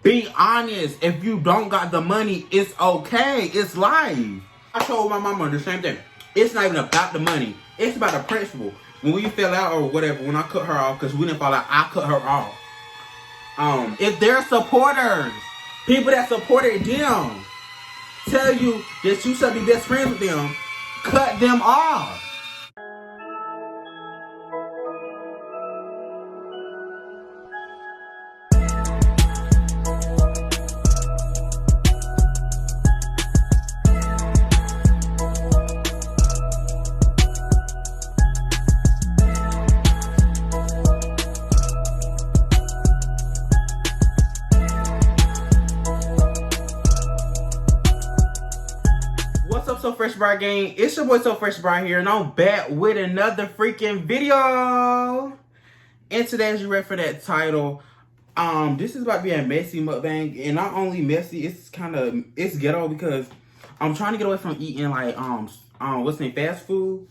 Be honest. If you don't got the money, it's okay. It's life. I told my mama the same thing. It's not even about the money. It's about the principle. When we fell out or whatever, when I cut her off, because we didn't fall out, I cut her off. If they're supporters, people that supported them, tell you that you should be best friends with them, cut them off. What's up, sofreshbry gang? It's your boy sofreshbry here, and I'm back with another freaking video. And today, as you read for that title, this is about to be a messy mukbang, and not only messy, it's ghetto because I'm trying to get away from eating like fast food,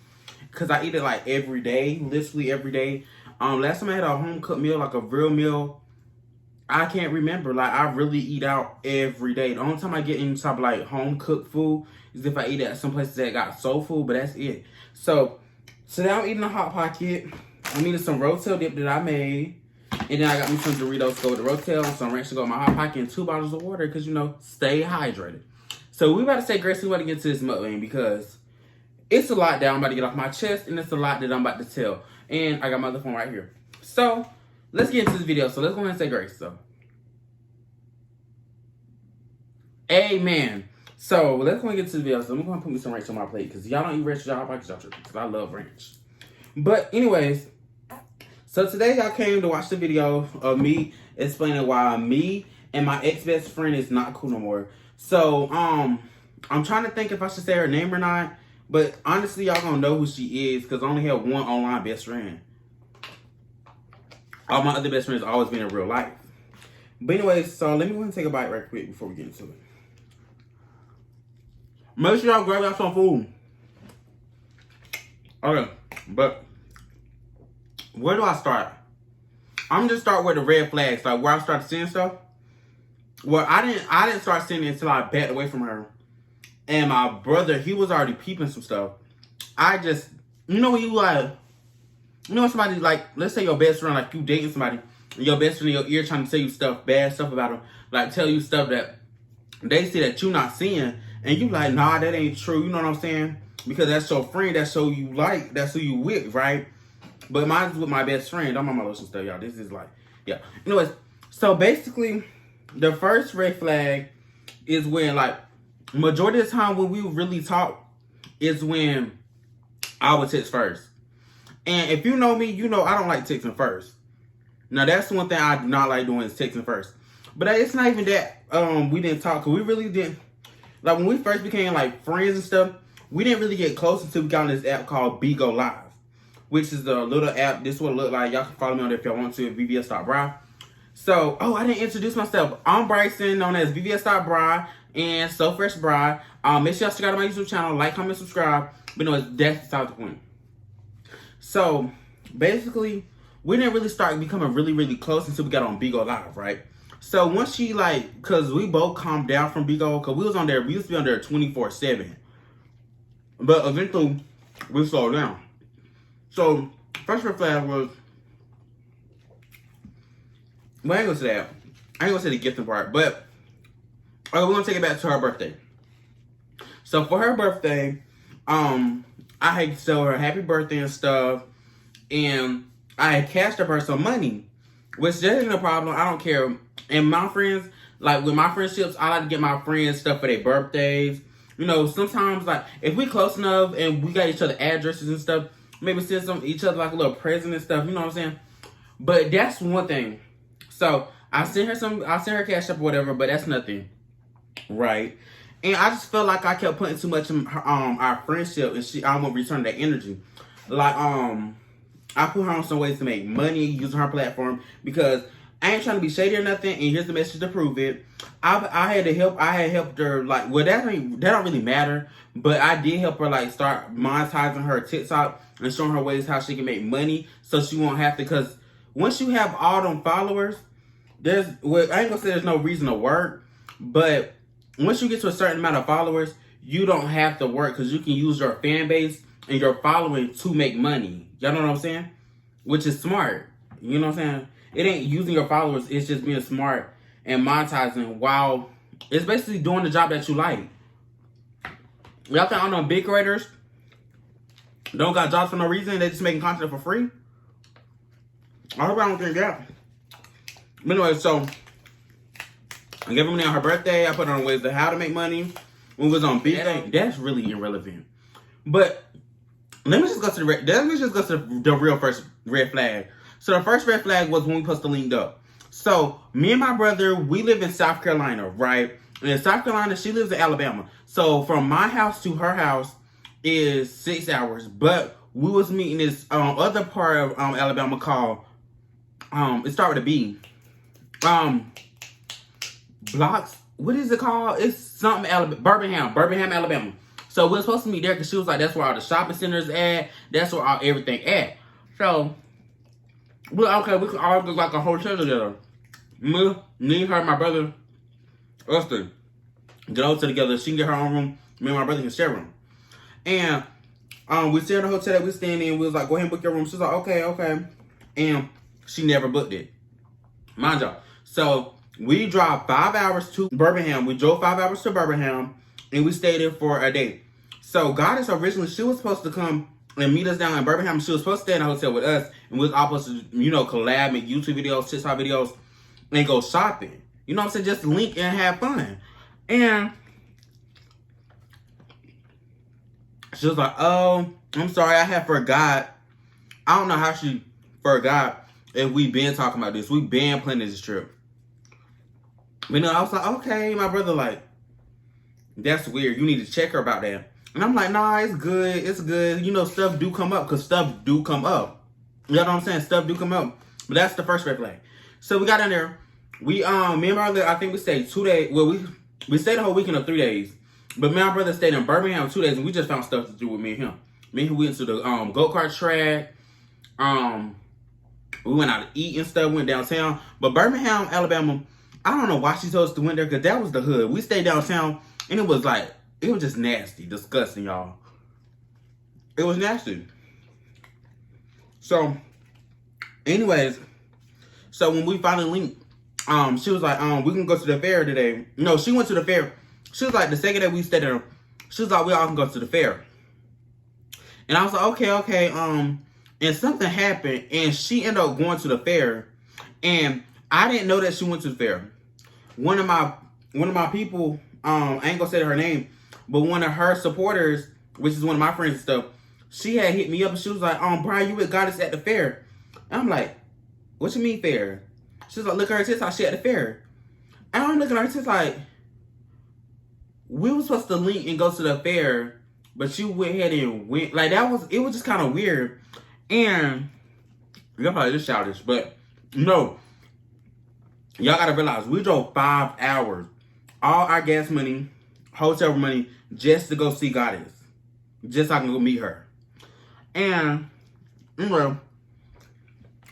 because I eat it like every day, literally every day. Last time I had a home cooked meal, like a real meal, I can't remember. Like, I really eat out every day. The only time I get any type of like home cooked food is if I eat at some places that got soul food, but that's it. So today I'm eating a Hot Pocket. I'm eating some Rotel dip that I made, and then I got me some Doritos to go with the Rotel, some ranch to go with my Hot Pocket, and 2 bottles of water because, you know, stay hydrated. So we about to say grace, we about to get to this mukbang because it's a lot that I'm about to get off my chest, and it's a lot that I'm about to tell. And I got my other phone right here. So let's get into this video. So let's go ahead and say grace. So, amen. So let's go and get to the video. So I'm going to put me some ranch on my plate because y'all don't eat ranch, y'all like y'all because I love ranch. But anyways, so today y'all came to watch the video of me explaining why me and my ex-best friend is not cool no more. So I'm trying to think if I should say her name or not. But honestly, y'all gonna know who she is because I only have one online best friend. All my other best friends have always been in real life. But anyways, so let me go and take a bite right quick before we get into it. Make sure y'all grab out some food. Okay, but where do I start? I'm just start with the red flags, like where I started seeing stuff. Well, I didn't start seeing it until I backed away from her. And my brother, he was already peeping some stuff. I just, you know when you like, you know when somebody like, let's say your best friend, like you dating somebody, and your best friend in your ear trying to tell you stuff, bad stuff about them, like tell you stuff that they see that you not seeing, and you like, nah, that ain't true, you know what I'm saying? Because that's your friend, that's who you like, that's who you with, right? But mine's with my best friend. I'm on my lotion stuff, y'all. This is like, yeah. Anyways, so basically, the first red flag is when, like, majority of the time when we really talk is when I would text first. And if you know me, you know I don't like texting first. Now, that's one thing I do not like doing is texting first. But it's not even that we didn't talk, because we really didn't. Like, when we first became, like, friends and stuff, we didn't really get close until we got on this app called Bigo Live, which is the little app. This is what it look like. Y'all can follow me on there if y'all want to at vvs.bry. So, I didn't introduce myself. I'm Bryson, known as vvs.bry and sofreshbry. Make sure y'all subscribe to my YouTube channel, like, comment, subscribe. But no, that's beside the point. So, basically, we didn't really start becoming really, really close until we got on Bigo Live, right? So, once she, like, because we both calmed down from Bigo, because we used to be on there 24/7. But eventually, we slowed down. So, first red flag was, well, I ain't gonna say that. I ain't gonna say the gifting part, but we're gonna take it back to her birthday. So for her birthday, I had to tell her happy birthday and stuff, and I had cashed up her some money, which there ain't no problem. I don't care. And my friends, like with my friendships, I like to get my friends stuff for their birthdays. You know, sometimes like if we close enough and we got each other addresses and stuff, maybe send each other like a little present and stuff. You know what I'm saying? But that's one thing. So I sent her cash up or whatever, but that's nothing, right? And I just felt like I kept putting too much in her, our friendship, and I won't return that energy. Like I put her on some ways to make money using her platform because I ain't trying to be shady or nothing. And here's the message to prove it. I had helped her, like, well, that don't really matter, but I did help her like start monetizing her TikTok and showing her ways how she can make money, so she won't have to. Because once you have all them followers, well, I ain't gonna say there's no reason to work, but once you get to a certain amount of followers, you don't have to work because you can use your fan base and your following to make money. Y'all know what I'm saying? Which is smart. You know what I'm saying? It ain't using your followers, it's just being smart and monetizing while it's basically doing the job that you like. Y'all think I know big creators don't got jobs for no reason, they just making content for free? I hope I don't think that. But anyway, so I gave Emily on her birthday. I put her on ways to how to make money. When we was on big thing, that's really irrelevant. But let me just go to the real first red flag. So the first red flag was when we posted the link up. So me and my brother, we live in South Carolina, right? And in South Carolina, she lives in Alabama. So from my house to her house is 6 hours. But we was meeting this other part of Alabama called it started with a B. Blocks. What is it called? It's something Birmingham, Alabama. So we were supposed to meet there because she was like, that's where all the shopping centers at. That's where all everything at. So, well, okay, we could all go like a hotel together. Me, her, my brother, Austin. Get a hotel together. She can get her own room. Me and my brother can share a room. And we stayed in the hotel that we staying in. We was like, go ahead and book your room. She was like, okay. And she never booked it. Mind y'all. So we drove 5 hours to Birmingham. We drove 5 hours to Birmingham, and we stayed there for a day. So Goddess originally, she was supposed to come and meet us down in Birmingham. She was supposed to stay in a hotel with us, and we was all supposed to, collab, make YouTube videos, TikTok videos, and go shopping. You know what I'm saying? Just link and have fun. And she was like, oh, I'm sorry, I had forgot. I don't know how she forgot if we been talking about this. We been planning this trip. But I was like, okay. My brother like, that's weird. You need to check her about that. And I'm like, nah, it's good. It's good. Stuff do come up because stuff do come up. You know what I'm saying? Stuff do come up. But that's the first red flag. So we got in there. We, me and my brother, I think we stayed 2 days. Well, we stayed the whole weekend of 3 days. But me and my brother stayed in Birmingham 2 days, and we just found stuff to do with me and him. Me and him went to the go-kart track. We went out to eat and stuff, went downtown. But Birmingham, Alabama, I don't know why she told us to went there, because that was the hood. We stayed downtown, and it was just nasty, disgusting, y'all. It was nasty. So, anyways, so when we finally linked, she was like, we can go to the fair today. No, she went to the fair. She was like, the second day we stayed there, she was like, we all can go to the fair. And I was like, okay. And something happened, and she ended up going to the fair, and I didn't know that she went to the fair. One of my people, I ain't gonna say her name, but one of her supporters, which is one of my friends and stuff, she had hit me up and she was like, Brian, you with Goddess at the fair. And I'm like, what you mean fair? She's like, look at her TikTok, she at the fair. And I'm looking at her TikTok like, we were supposed to link and go to the fair, but you went ahead and went. Like, it was just kind of weird. And you're probably just childish, but no. Y'all gotta realize, we drove 5 hours. All our gas money, hotel money, just to go see Goddess. Just so I can go meet her. And,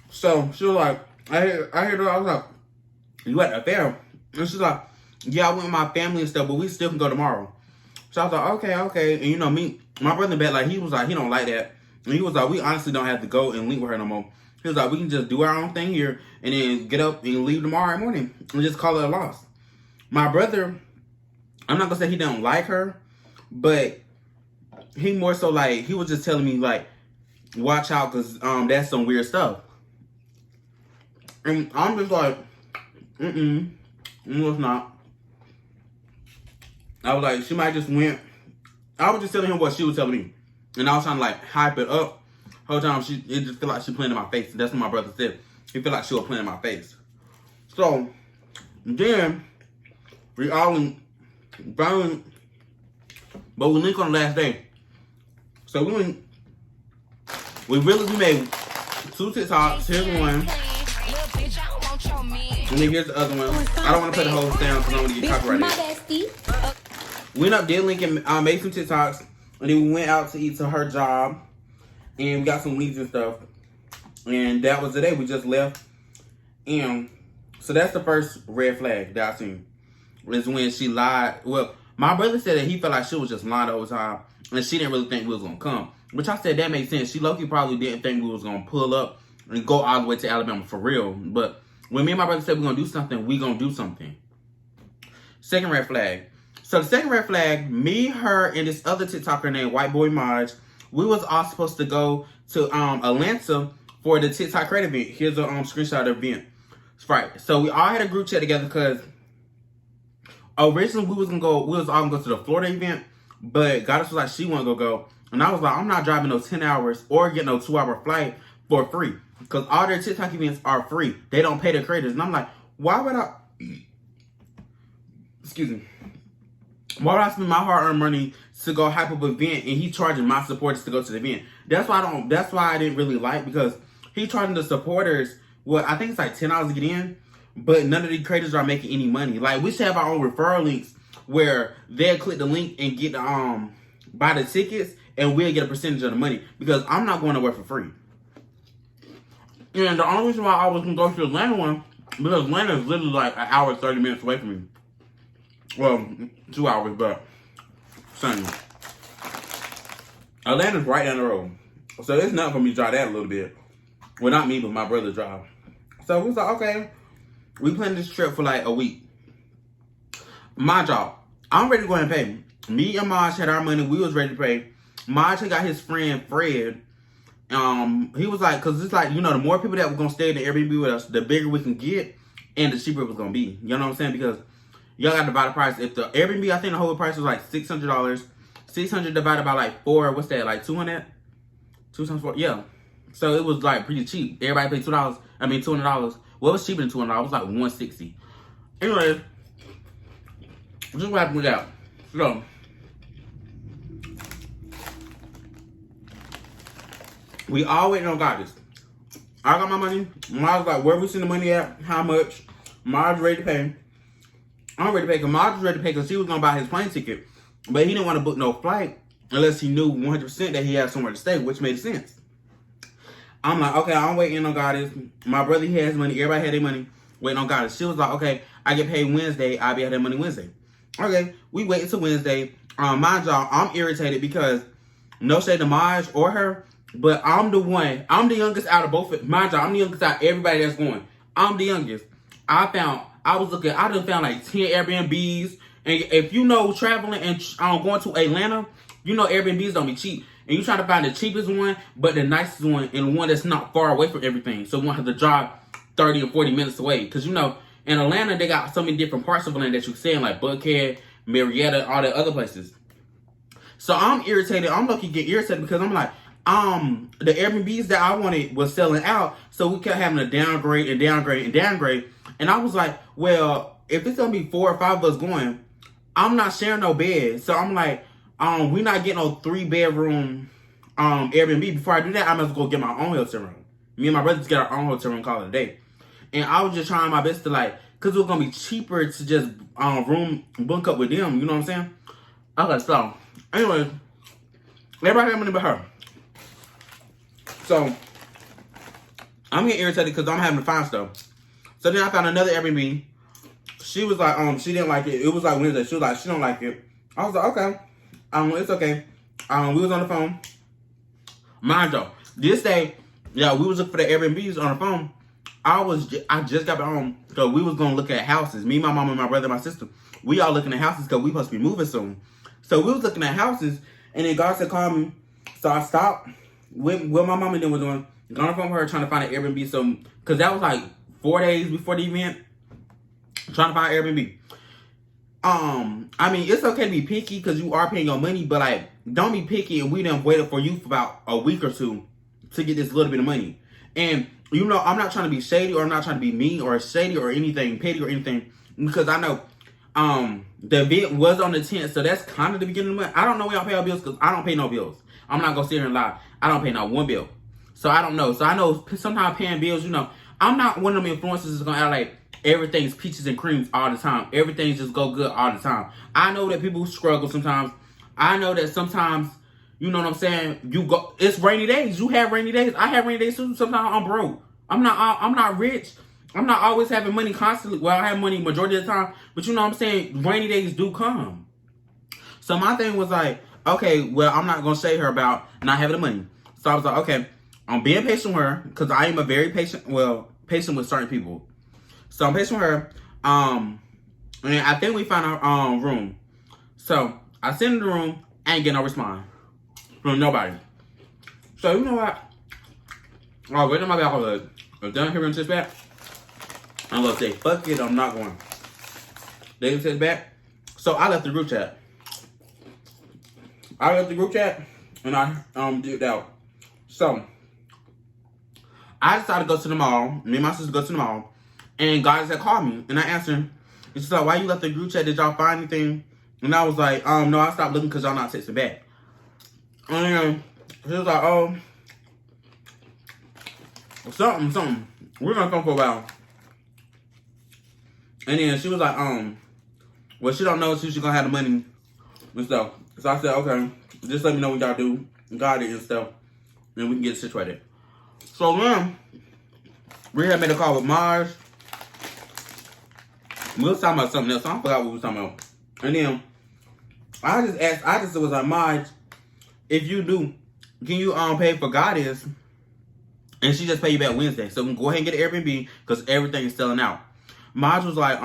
so she was like, I heard her, I was like, you at the fair? And she's like, yeah, I went with my family and stuff, but we still can go tomorrow. So I was like, okay. And me, my brother bet, like, he was like, he don't like that. And he was like, we honestly don't have to go and link with her no more. He was like, we can just do our own thing here and then get up and leave tomorrow morning and just call it a loss. My brother, I'm not gonna say he don't like her, but he more so like, he was just telling me like, watch out, cause that's some weird stuff. And I'm just like, no, it's not. I was like, she might just went. I was just telling him what she was telling me. And I was trying to like hype it up. Whole time it just feel like she playing in my face. That's what my brother said. He feel like she was playing in my face. So then we all finally, but we linked on the last day. So we made 2 TikToks. Here's one. And then here's the other one. I don't want to put the whole down because I don't want to get copyrighted. We ended up did link and made some TikToks. And then we went out to eat to her job. And we got some leads and stuff. And that was the day. We just left. And So that's the first red flag that I seen. Is when she lied. Well, my brother said that he felt like she was just lying the whole time. And she didn't really think we was going to come. Which I said that makes sense. She low-key probably didn't think we was going to pull up and go all the way to Alabama for real. But when me and my brother said we're going to do something, we going to do something. Second red flag. So the second red flag, me, her, and this other TikToker named White Boy Maj, we was all supposed to go to Atlanta for the TikTok Creative event. Here's a screenshot of the event. Right. So we all had a group chat together because originally we was all gonna go to the Florida event, but Goddess was like she wanted to go. And I was like, I'm not driving no 10 hours or getting no 2-hour flight for free. Because all their TikTok events are free. They don't pay the creators. And I'm like, why would I why would I spend my hard-earned money to go hype up an event and he charging my supporters to go to the event? That's why I didn't really like, because he charging the supporters, well, I think it's like $10 to get in, but none of the creators are making any money. Like, we should have our own referral links where they'll click the link and get buy the tickets, and we'll get a percentage of the money, because I'm not going nowhere for free. And the only reason why I was going to go to the Atlanta one, because Atlanta is literally like an hour 30 minutes away from me. Well, 2 hours, but same. Atlanta's right down the road. So it's not for me to drive that a little bit. Well, not me, but my brother drive. So we was like, okay. We planned this trip for like a week. My job. I'm ready to go ahead and pay. Me and Maj had our money. We was ready to pay. Maj got his friend Fred. He was like, because it's like, you know, the more people that were going to stay in the Airbnb with us, the bigger we can get and the cheaper it was going to be. You know what I'm saying? Because y'all got to divide the price. If the Airbnb, I think the whole price was like $600. 600 divided by like 4, what's that? Like 200? 2 times 4? Yeah. So it was like pretty cheap. Everybody paid $200. Well, it was cheaper than $200. It was like $160. Anyway, just what happened with that. So, we all waiting on Goddess. I got my money. Maj was like, where we send the money at? How much? Maj ready to pay. I'm ready to pay because Maj was ready to pay because she was going to buy his plane ticket. But he didn't want to book no flight unless he knew 100% that he had somewhere to stay, which made sense. I'm like, okay, I'm waiting on Goddess. My brother, he has money. Everybody had their money. Waiting on Goddess. She was like, okay, I get paid Wednesday. I'll be having money Wednesday. Okay, we wait until Wednesday. Mind y'all, I'm irritated because no shade to Maj or her, but I'm the youngest out of both of them. Mind y'all, I'm the youngest out of everybody that's going. I'm the youngest. I done found like 10 Airbnbs. And if you know traveling and going to Atlanta, you know Airbnbs don't be cheap. And you try to find the cheapest one, but the nicest one, and one that's not far away from everything. So you won't have to drive 30 or 40 minutes away. Because, you know, in Atlanta, they got so many different parts of Atlanta that you can stay in, like Buckhead, Marietta, all the other places. So I'm irritated. I'm lucky to get irritated because I'm like, the Airbnbs that I wanted was selling out. So we kept having to downgrade and downgrade and downgrade. And I was like, well, if it's going to be 4 or 5 of us going, I'm not sharing no bed. So I'm like, we're not getting no 3-bedroom Airbnb. Before I do that, I must go get my own hotel room. Me and my brother just get our own hotel room, call it a day. And I was just trying my best to like, because it was going to be cheaper to just bunk up with them. You know what I'm saying? Okay, so, anyway, everybody had money but her. So, I'm getting irritated because I'm having to find stuff. So then I found another Airbnb. She was like, she didn't like it. It was like Wednesday. She was like, she don't like it. I was like, okay. It's okay. We was on the phone. Mind you, this day, yeah, we was looking for the Airbnbs on the phone. I just got back home. So we was going to look at houses. Me, my mom, and my brother, and my sister. We all looking at houses because we supposed to be moving soon. So we was looking at houses. And then God said, call me. So I stopped. What my mom and them was doing. Got on the phone with her trying to find an Airbnb. So, because that was like 4 days before the event. Trying to find an Airbnb. I mean, it's okay to be picky because you are paying your money, but like, don't be picky and we done waited for you for about a week or two to get this little bit of money. And, you know, I'm not trying to be shady or I'm not trying to be mean or shady or anything, petty or anything, because I know, the event was on the 10th, so that's kind of the beginning of the month. I don't know when y'all pay our bills because I don't pay no bills. I'm not going to sit here and lie. I don't pay not one bill. So I don't know. So I know sometimes paying bills, you know, I'm not one of them influencers that's going to act like everything's peaches and creams all the time. Everything just go good all the time. I know that people struggle sometimes. I know that sometimes, you know what I'm saying, it's rainy days. You have rainy days. I have rainy days too. Sometimes I'm broke. I'm not rich I'm not always having money constantly. Well, I have money majority of the time, but you know what I'm saying? Rainy days do come. So my thing was like, okay, well, I'm not going to shade her about not having the money. So I was like, okay, I'm being patient with her because I am a very patient with certain people. So I'm patient with her. And I think we found our room. So I sit in the room, I ain't getting no response from nobody. So you know what? Oh, wait, my back. I'm done hearing this back. I'm gonna say, fuck it, I'm not going. They said back. So I left the group chat. And I dipped out. So I decided to go to the mall. Me and my sister go to the mall. And guys had called me. And I answered. And she's like, why you left the group chat? Did y'all find anything? And I was like, no, I stopped looking because y'all not texting back. And she was like, oh, something. We're gonna come for a while. And then she was like, well, she don't know if she's gonna have the money and stuff. So I said, okay, just let me know what y'all do, got it and stuff, and we can get situated. So then, we had made a call with Mars. We was talking about something else. I forgot what we was talking about. And then, I just was like, Mars, if you do, can you pay for Goddess? And she just pay you back Wednesday. So we can go ahead and get an Airbnb because everything is selling out. Maj was like,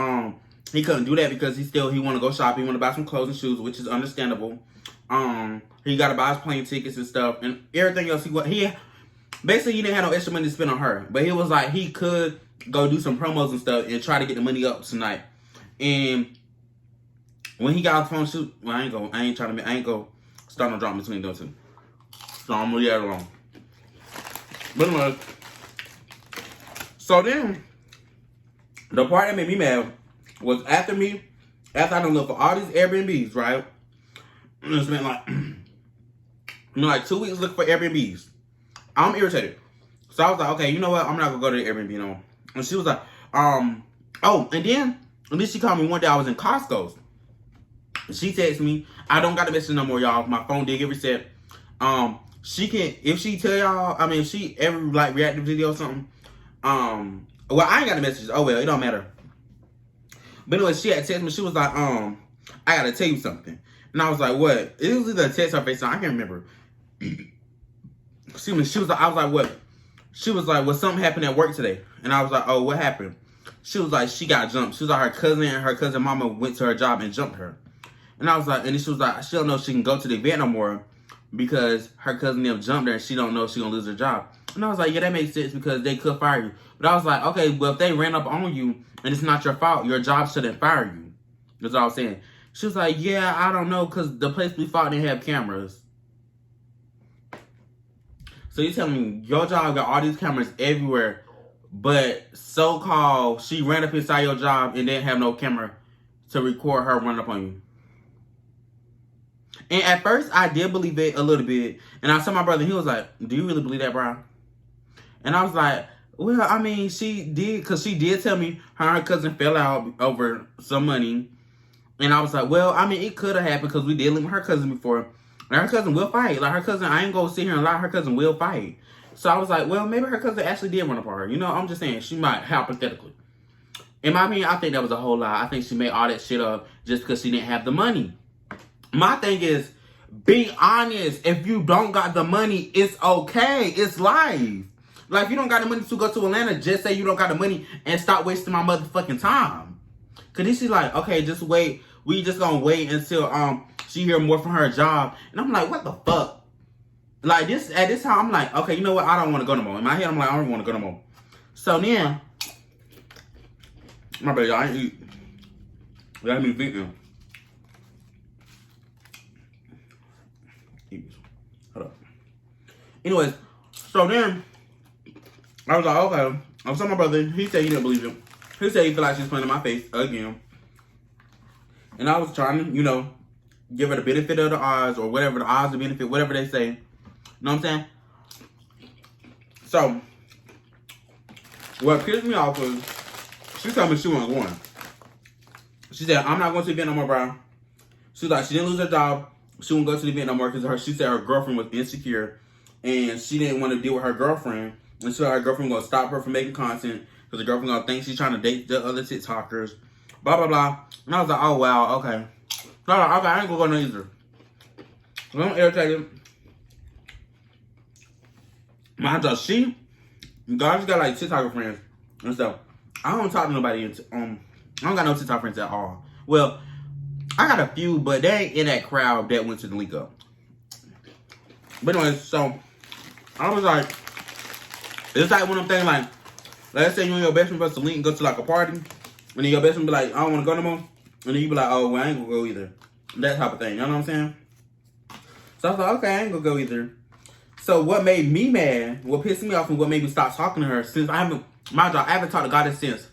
he couldn't do that because he want to go shopping. He want to buy some clothes and shoes, which is understandable. He got to buy his plane tickets and stuff and everything else. He basically he didn't have no extra money to spend on her, but he was like he could go do some promos and stuff and try to get the money up tonight. And when he got off the phone, shoot, well, I ain't go start no drama between those two. So I'm gonna leave that alone. But anyway, so then. The part that made me mad was after I done looked for all these Airbnbs, right? And I spent like 2 weeks looking for Airbnbs. I'm irritated. So I was like, okay, you know what? I'm not gonna go to the Airbnb no more. And she was like, oh, and then at least she called me one day. I was in Costco's. She texted me. I don't got the message no more, y'all. My phone did get reset. She can, if she tell y'all, I mean, if she ever reactive video or something, well, I ain't got the messages. Oh, well, it don't matter. But anyway, she had texted me. She was like, I got to tell you something. And I was like, what? It was either a text or FaceTime. I can't remember. Excuse me. She was like, I was like, what? She was like, well, something happened at work today. And I was like, oh, what happened? She was like, she got jumped. She was like, her cousin mama went to her job and jumped her. And I was like, and she was like, she don't know if she can go to the event no more because her cousin them jumped her and she don't know if she gonna lose her job. And I was like, yeah, that makes sense because they could fire you. But I was like, okay, well, if they ran up on you and it's not your fault, your job shouldn't fire you. That's all I was saying. She was like, yeah, I don't know because the place we fought didn't have cameras. So you telling me your job got all these cameras everywhere, but so-called she ran up inside your job and didn't have no camera to record her running up on you. And at first, I did believe it a little bit. And I told my brother, he was like, do you really believe that, bro? And I was like, well, I mean, she did, because she did tell me her and her cousin fell out over some money. And I was like, well, I mean, it could have happened because we did live with her cousin before. And her cousin will fight. Like, her cousin, I ain't going to sit here and lie, her cousin will fight. So I was like, well, maybe her cousin actually did run up on her. You know, I'm just saying, she might, hypothetically. In my opinion, I think that was a whole lie. I think she made all that shit up just because she didn't have the money. My thing is, be honest. If you don't got the money, it's okay. It's life. Like, if you don't got the money to go to Atlanta, just say you don't got the money and stop wasting my motherfucking time. Cause then she's like, okay, just wait. We just gonna wait until she hear more from her job. And I'm like, what the fuck? Like this at this time, I'm like, okay, you know what? I don't want to go no more. In my head, I'm like, I don't want to go no more. So then, my bad, y'all. I ain't eat. Let me beat them. Hold up. Anyways, so then I was like, okay. I was telling my brother. He said he didn't believe it. He said he felt like she was playing in my face again. And I was trying to, you know, give her the benefit of the odds or whatever, the odds of benefit, whatever they say. You know what I'm saying? So, what pissed me off was she told me she wasn't going. She said, I'm not going to the event no more, bro. She was like, she didn't lose her job. She wouldn't go to the event no more because she said her girlfriend was insecure and she didn't want to deal with her girlfriend. And so her girlfriend was going to stop her from making content Because the girlfriend gonna think she's trying to date the other TikTokers. Blah, blah, blah. And I was like, oh, wow, okay. No, okay, I ain't gonna go no either. I'm irritated. Mind you, she got like TikToker friends and stuff. I don't talk to nobody. I don't got no TikTok friends at all. Well, I got a few, but they ain't in that crowd that went to the link up. But anyway, so I was like, it's like one of them things like, let's say you and your best friend supposed to link and go to like a party, and then your best friend be like, I don't want to go no more, and then you be like, oh, well, I ain't gonna go either. That type of thing, you know what I'm saying? So I was like, okay, I ain't gonna go either. So what made me mad, what pissed me off, and what made me stop talking to her, since I haven't talked to Goddess since,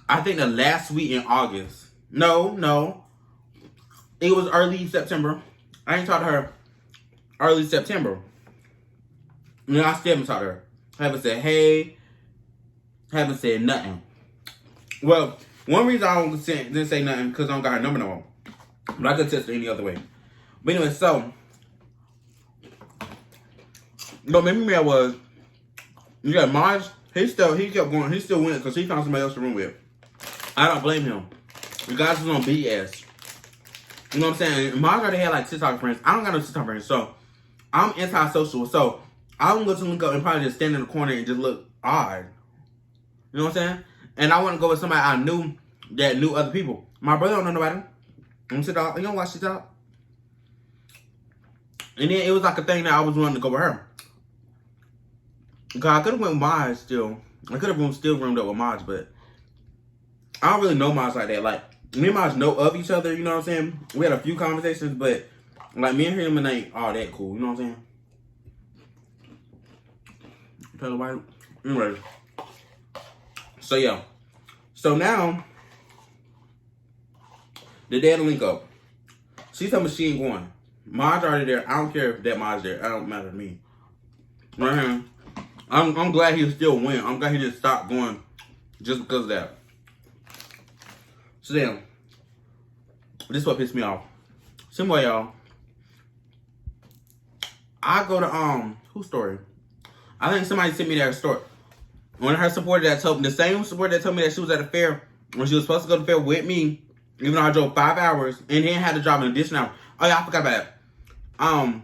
I think the last week in August. No. It was early September. I ain't talked to her early September. And then I still haven't talked to her. I haven't said hey. Haven't said nothing. Well, one reason I didn't say nothing, because I don't got her number no more. But I could text her any other way. But anyway, so what made me mad was, yeah, Maj, he kept going, he still went because he found somebody else to room with. I don't blame him. You guys was on BS. You know what I'm saying? Maj already had like TikTok friends. I don't got no TikTok friends, so I'm anti-social. So I'm going to link up and probably just stand in the corner and just look odd. You know what I'm saying? And I want to go with somebody I knew that knew other people. My brother don't know nobody. I'm TikTok. You don't watch TikTok? And then it was like a thing that I was wanting to go with her. Because I could have went with Maj still. I could have still roomed up with Maj, but I don't really know Maj like that. Like, me and Maj know of each other, you know what I'm saying? We had a few conversations, but like me and him and ain't all that cool, you know what I'm saying? Tell the white. Anyway. So yeah. So now, the day of the link up. She told me she ain't going. Maj already there. I don't care if that Maj there. It don't matter to me. Right here. I'm glad he still went. I'm glad he just stopped going just because of that. So then, this is what pissed me off. Somewhere, y'all. I go to whose story? I think somebody sent me that story. One of her supporters that told me, the same supporter that told me that she was at a fair when she was supposed to go to the fair with me, even though I drove 5 hours and then had to drive an additional hour. Oh yeah, I forgot about that.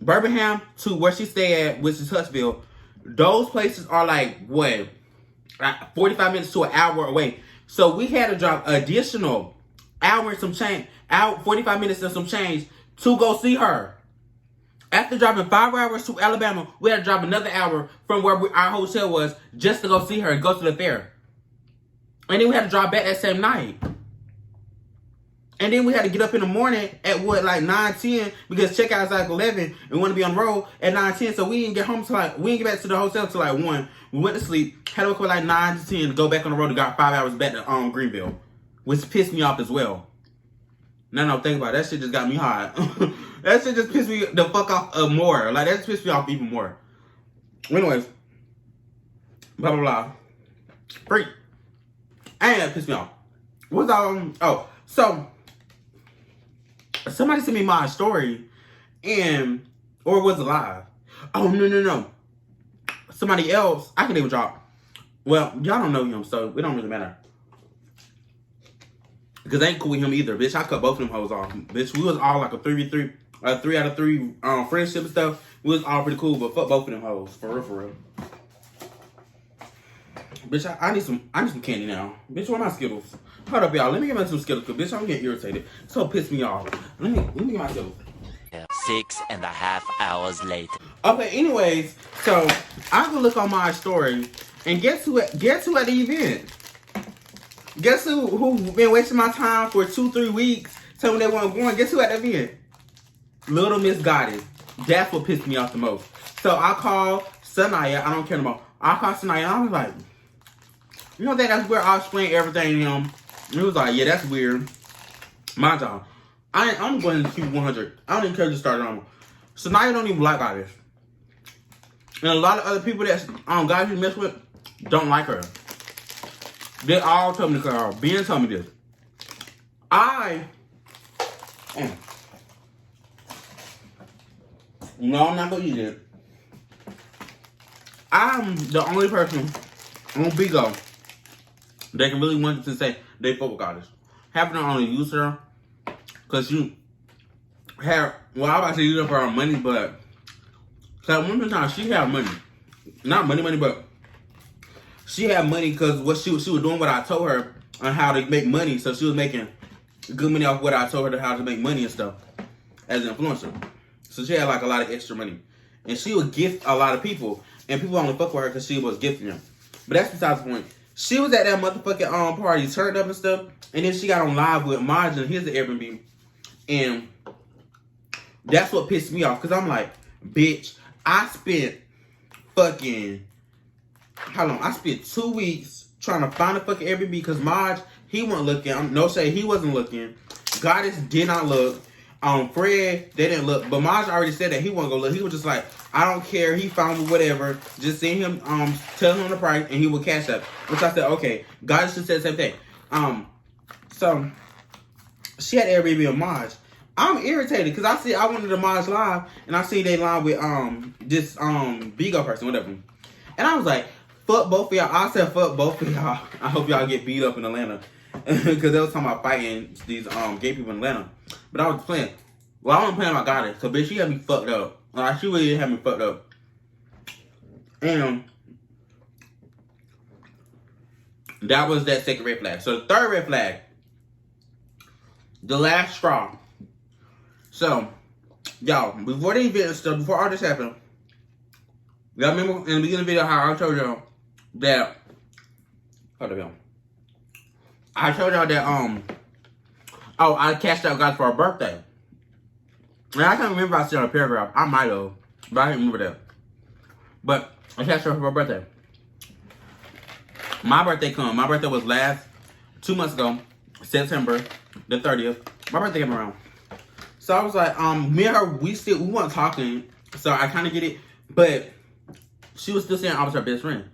Birmingham to where she stayed at, which is Huntsville. Those places are like what, 45 minutes to an hour away. So we had to drive additional hour and some change, 45 minutes and some change to go see her. After driving 5 hours to Alabama, we had to drive another hour from where our hotel was just to go see her and go to the fair. And then we had to drive back that same night. And then we had to get up in the morning at what, like 9, 10, because checkout is like 11, and we want to be on the road at 9, 10, so we didn't get home till like, we didn't get back to the hotel till like 1. We went to sleep, had to wake up like 9 to 10 to go back on the road and got 5 hours back to Greenville, which pissed me off as well. No, think about it. That shit just got me hot. That shit just pissed me the fuck off more. Like, that just pissed me off even more. Anyways, blah, blah, blah. Freak. And that pissed me off. What's so somebody sent me my story, or it was live. Oh, no. Somebody else, I can even drop. Well, y'all don't know him, so it don't really matter. Because I ain't cool with him either, bitch. I cut both of them hoes off. Bitch, we was all like a 3 out of 3 friendship and stuff. We was all pretty cool, but fuck both of them hoes. For real. Bitch, I need some candy now. Bitch, where my Skittles? Hold up, y'all. Let me get my some Skittles, because bitch, I'm getting irritated. So pissed me off. Let me get my Skittles. 6.5 hours later. Okay, anyways, so I can look on my story, and guess who at the event? Guess who been wasting my time for 2-3 weeks, telling me they weren't going? Guess who at the event? Little Miss Goddess. That's what pissed me off the most. So I called Sanaya. I don't care no more. I called Sanaya, and I was like, you know that's where I explained everything to him. And he was like, yeah, that's weird. My job. I'm going to keep 100. I don't even care to start on. Sanaya don't even like Goddess. And a lot of other people that Goddess mess with don't like her. They all told me to cut her. Ben told me this. No, I'm not going to eat it. I'm the only person on Bigo, they can really want to say they fuck with Goddess. Having her only use her because you have, well, I was about to use her for her money, but so one time she had money. Not money, but she had money because what she was doing what I told her on how to make money. So she was making good money off what I told her how to make money and stuff as an influencer. So she had like a lot of extra money. And she would gift a lot of people. And people only fuck with her because she was gifting them. But that's besides the point. She was at that motherfucking party, turned up and stuff. And then she got on live with Margin. Here's the Airbnb. And that's what pissed me off. Because I'm like, bitch, I spent fucking, how long? I spent 2 weeks trying to find a fucking Airbnb because Marge, he wasn't looking. No shade, he wasn't looking. Goddess did not look. Fred, they didn't look. But Marge already said that he wasn't gonna look. He was just like, I don't care. He found me, whatever. Just send him, tell him the price, and he will cash up. Which I said, okay. Goddess just said the same thing. So she had Airbnb on Marge. I'm irritated because I wanted to Marge live, and I see they live with this Bigo person, whatever. And I was like, fuck both of y'all. I said fuck both of y'all. I hope y'all get beat up in Atlanta. Because they was talking about fighting these gay people in Atlanta. But I was playing. Well, I wasn't playing my Goddess. So bitch, she had me fucked up. Like, she really had me fucked up. And that was that second red flag. So the third red flag, the last straw. So, y'all, before the event and stuff, before all this happened, y'all remember in the beginning of the video how I told y'all that, hold up, y'all. I told y'all that, I cashed out guys for her birthday. And I can't remember if I said on a paragraph. I might have, but I can't remember that. But I cashed out for her birthday. My birthday come. My birthday was 2 months ago, September the 30th. My birthday came around. So I was like, me and her, we weren't talking, so I kind of get it, but she was still saying I was her best friend.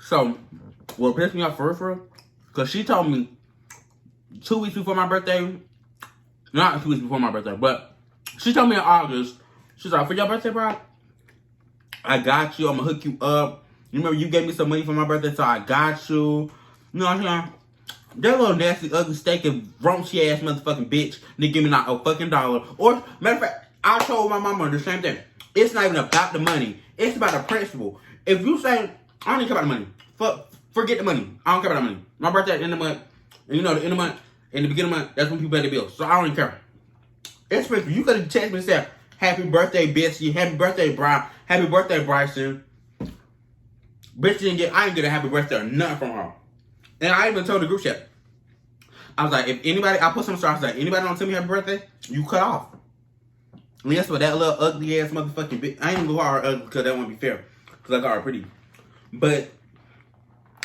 So, what pissed me off for real, because she told me 2 weeks before my birthday, not 2 weeks before my birthday, but she told me in August, she's like, for your birthday, bro, I got you, I'm going to hook you up. You remember you gave me some money for my birthday, so I got you. You know what I'm saying? That little nasty, ugly, steaking, raunchy ass motherfucking bitch didn't give me not a fucking dollar. Or, matter of fact, I told my mama the same thing. It's not even about the money. It's about the principle. If you say, I don't even care about the money. Forget the money. I don't care about the money. My birthday at the end of the month. And you know, the end of the month, and the beginning of the month, that's when people pay the bills. So I don't even care. It's principle. You could have texted me and said, happy birthday, Betsy. Happy birthday, Brian. Happy birthday, Bryson. Bitch I didn't get a happy birthday or nothing from her. And I even told the group chat. I was like, if anybody, I put some stars like, anybody don't tell me happy birthday, you cut off. And guess what? That little ugly ass motherfucking bitch. I ain't even gonna call her ugly because that wouldn't be fair. Because I got her pretty. But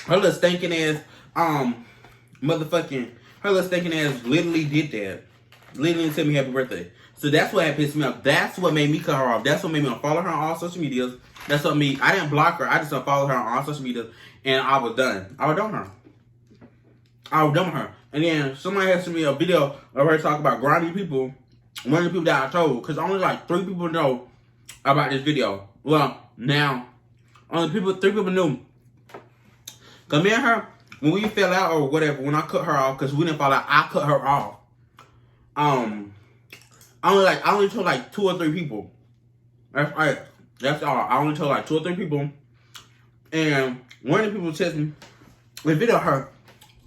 her little stinking ass, her little stinking ass literally did that. Literally didn't tell me happy birthday. So that's what had pissed me off. That's what made me cut her off. That's what made me unfollow her on all social medias. That's what made I didn't block her. I just unfollowed her on all social medias. And I was done. I was done with her. And then somebody had sent me a video of her talking about grimy people. One of the people that I told. Because only like 3 people know about this video. Well, now, only 3 people knew. Because me and her, when we fell out or whatever, when I cut her off, because we didn't fall out, I cut her off. I only told like 2 or 3 people. That's right. That's all. I only told like 2 or 3 people. And one of the people texted me a video of her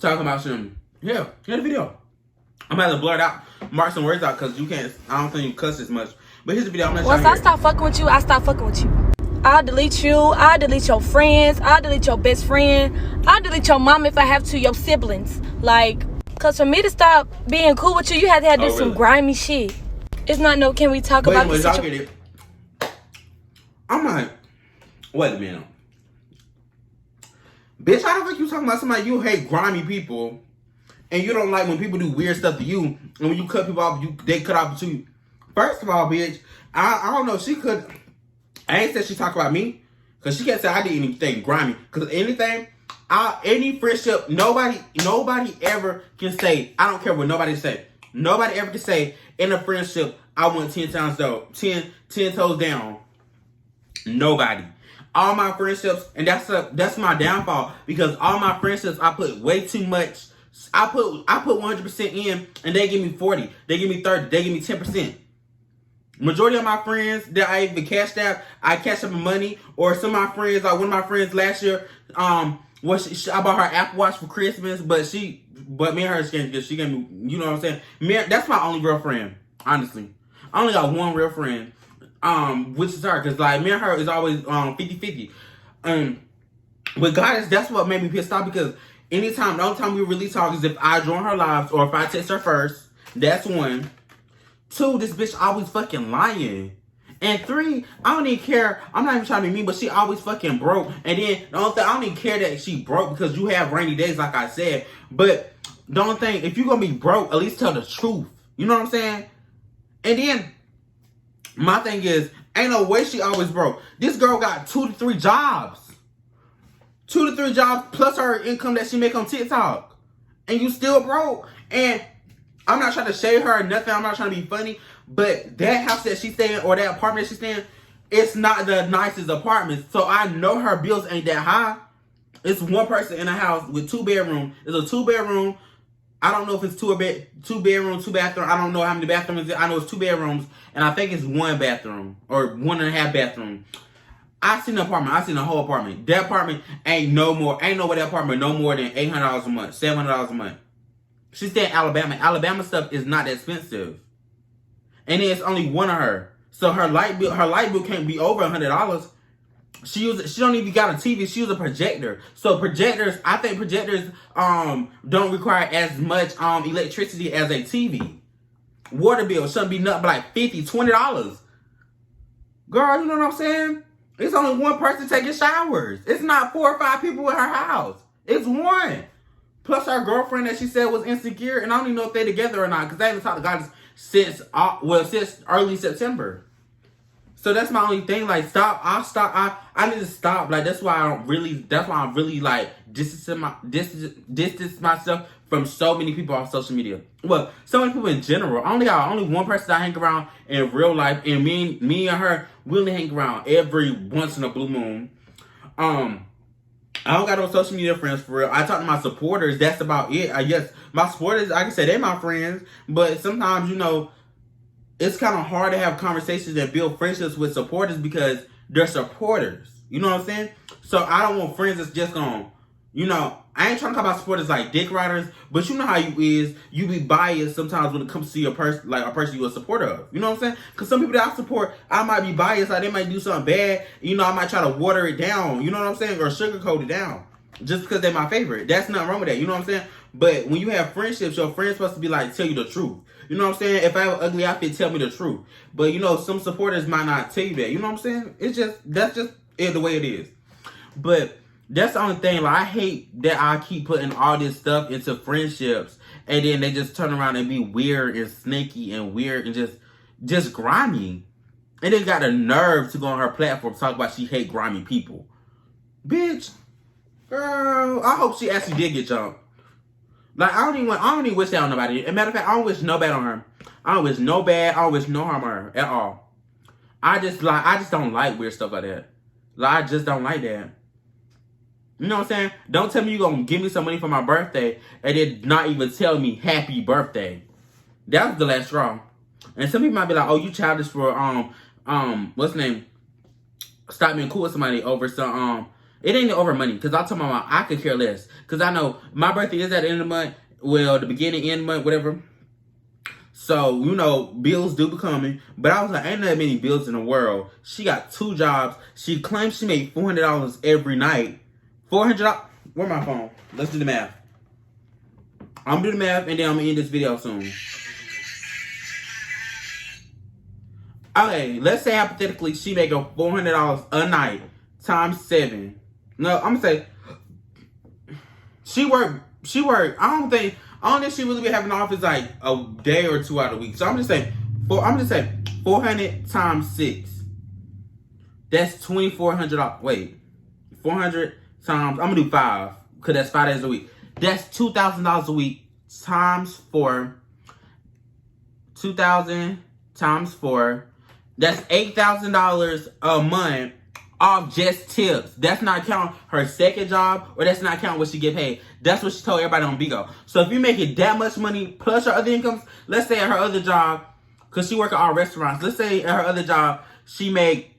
talking about some, yeah, here's the video. I'm gonna have to blur it out, mark some words out, because you can't, I don't think you cuss as much. But here's the video. I'm gonna Once I stop fucking with you, I stop fucking with you. I'll delete you. I'll delete your friends. I'll delete your best friend. I'll delete your mom if I have to, your siblings. Like, because for me to stop being cool with you, you have to do some grimy shit. It's not no, can we talk about this situation? I'm like, wait a minute. Bitch, how the fuck you talking about somebody you hate grimy people and you don't like when people do weird stuff to you, and when you cut people off, they cut off you. First of all, bitch, I don't know, she could, I ain't said she talk about me, because she can't say I did anything grimy, because anything, any friendship, nobody ever can say, I don't care what nobody say, nobody ever can say, in a friendship, I went 10 toes down. Nobody. all my friendships, and that's my downfall, because all my friendships I put way too much. I put 100% in, and they give me 40, they give me 30, they give me 10%. Majority of my friends that I even cashed out, I cashed up my money. Or some of my friends, like one of my friends last year, I bought her Apple Watch for Christmas, but me and her, she gave me, you know what I'm saying? That's my only real friend, honestly. I only got one real friend, which is her, because like me and her is always 50-50. With Goddess, that's what made me pissed off, because the only time we really talk is if I join her lives or if I text her first. That's one. 2, this bitch always fucking lying. And 3, I don't even care. I'm not even trying to be mean, but she always fucking broke. And then the only thing, I don't even care that she broke, because you have rainy days, like I said. But the only thing, if you're gonna be broke, at least tell the truth. You know what I'm saying? And then my thing is, ain't no way she always broke. This girl got 2 to 3 jobs. 2 to 3 jobs plus her income that she make on TikTok. And you still broke. And I'm not trying to shade her or nothing. I'm not trying to be funny. But that house that she's staying, or that apartment she's staying, it's not the nicest apartment. So I know her bills ain't that high. It's one person in a house with 2 bedrooms. It's a 2-bedroom. I don't know if it's 2 bedroom, 2 bathroom. I don't know how many bathrooms. I know it's 2 bedrooms. And I think it's 1 bathroom. Or 1.5 bathroom. I seen the apartment. I seen the whole apartment. That apartment ain't no way that apartment no more than $800 a month, $700 a month. She stay in Alabama. Alabama stuff is not that expensive. And then it's only one of her. So her light bill can't be over $100. She don't even got a TV. She uses a projector. So I think projectors don't require as much electricity as a TV. Water bill shouldn't be nothing but like $50, $20. Girl, you know what I'm saying? It's only one person taking showers. It's not 4 or 5 people in her house. It's one. Plus her girlfriend that she said was insecure, and I don't even know if they're together or not, because they haven't talked to Goddess since early September. So that's my only thing. Like, I need to stop. Like, that's why I'm really like distance myself from so many people on social media. Well, so many people in general. I only one person that I hang around in real life, and me and her, we only hang around every once in a blue moon. I don't got no social media friends for real. I talk to my supporters. That's about it. I guess my supporters, I can say they're my friends, but sometimes, you know, it's kind of hard to have conversations and build friendships with supporters because they're supporters. You know what I'm saying? So I don't want friends that's just gonna, you know, I ain't trying to talk about supporters like dick riders, but you know how you is. You be biased sometimes when it comes to your person, like a person you're a supporter of. You know what I'm saying? Because some people that I support, I might be biased. Like they might do something bad. You know, I might try to water it down. You know what I'm saying? Or sugarcoat it down. Just because they're my favorite. That's nothing wrong with that. You know what I'm saying? But when you have friendships, your friend's supposed to be like, tell you the truth. You know what I'm saying? If I have an ugly outfit, tell me the truth. But, you know, some supporters might not tell you that. You know what I'm saying? That's just it the way it is. But that's the only thing. Like, I hate that I keep putting all this stuff into friendships, and then they just turn around and be weird and snaky and weird and just grimy. And they got the nerve to go on her platform talk about she hate grimy people. Bitch. Girl, I hope she actually did get jumped. Like, I don't even wish that on nobody. As a matter of fact, I don't wish no bad on her. I don't wish no bad. I don't wish no harm on her at all. I just don't like weird stuff like that. Like, I just don't like that. You know what I'm saying? Don't tell me you're going to give me some money for my birthday and then not even tell me happy birthday. That was the last straw. And some people might be like, oh, you childish for, what's the name? Stop being cool with somebody over some, it ain't over money. Because I told my mom, I could care less. Because I know my birthday is at the end of the month. Well, the beginning, end of the month, whatever. So, you know, bills do be coming. But I was like, ain't that many bills in the world. She got 2 jobs. She claims she made $400 every night. $400. Where's my phone? Let's do the math. I'm gonna do the math and then I'm gonna end this video soon. Okay, let's say hypothetically she make $400 a night times 7. No, I'm gonna say she work. I don't think she really be having an office like a day or 2 out of the week. So I'm just saying 400 times 6. That's $2,400. Wait, 400 times, I'm gonna do 5 because that's 5 days a week. That's $2,000 a week times 4. 2,000 times 4. That's $8,000 a month off just tips. That's not counting her second job, or that's not counting what she get paid. That's what she told everybody on Bigo. So if you make it that much money plus her other incomes, let's say at her other job, because she work at all restaurants, let's say at her other job, she make,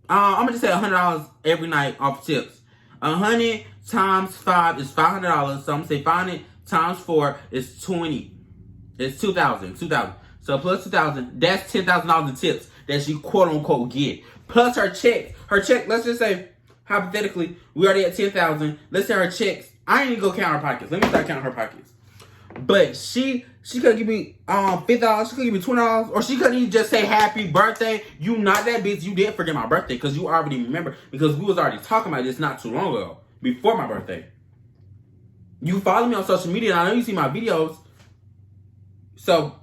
I'm going to just say $100 every night off tips. 100 times 5 is $500. So I'm going to say 500 times 4 is 20. It's 2,000. So plus 2,000, that's $10,000 in tips that she quote unquote get. Plus her check, let's just say, hypothetically, we already at 10,000. Let's say her checks, I ain't even go count her pockets. Let me start counting her pockets. But she could give me $50, she could give me $20, or she couldn't even just say happy birthday. You not that busy. You did forget my birthday because you already remember, because we was already talking about this not too long ago, before my birthday. You follow me on social media, and I know you see my videos. So,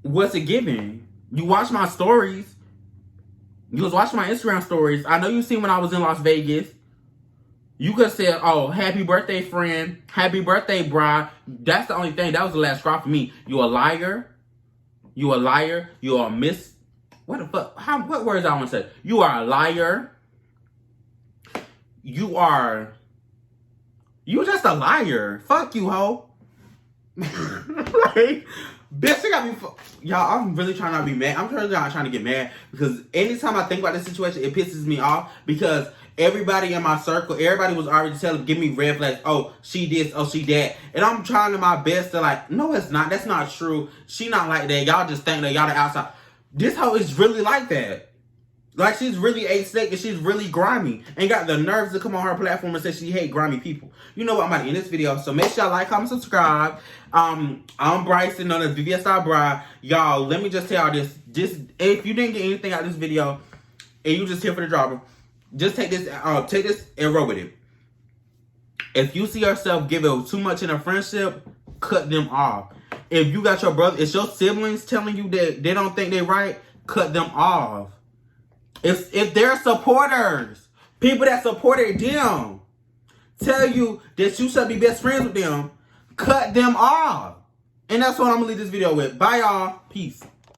what's it giving? You watch my stories. You was watching my Instagram stories. I know you seen when I was in Las Vegas. You could have said, oh, happy birthday, friend. Happy birthday, bride. That's the only thing. That was the last straw for me. You a liar. You a liar. You are what the fuck? What words I want to say? You are a liar. You just a liar. Fuck you, hoe. Like, bitch, she got me. Y'all, I'm really trying not to be mad. I'm really not trying to get mad, because anytime I think about this situation, it pisses me off, because everybody in my circle, everybody was already give me red flags. Oh, she this, oh, she that. And I'm trying to my best to like, no, it's not. That's not true. She not like that. Y'all just think that y'all the outside. This hoe is really like that. Like, she's really a-sick and she's really grimy. And got the nerves to come on her platform and say she hate grimy people. You know what? I'm about to end this video. So make sure y'all like, comment, subscribe. I'm Bryson on the vvs.bry. Y'all, let me just tell y'all this. Just, if you didn't get anything out of this video and you just here for the drama, just take this and roll with it. If you see yourself giving too much in a friendship, cut them off. If you got your brother, it's your siblings telling you that they don't think they're right, cut them off. If they're supporters, people that supported them, tell you that you should be best friends with them, cut them off. And that's what I'm going to leave this video with. Bye, y'all. Peace.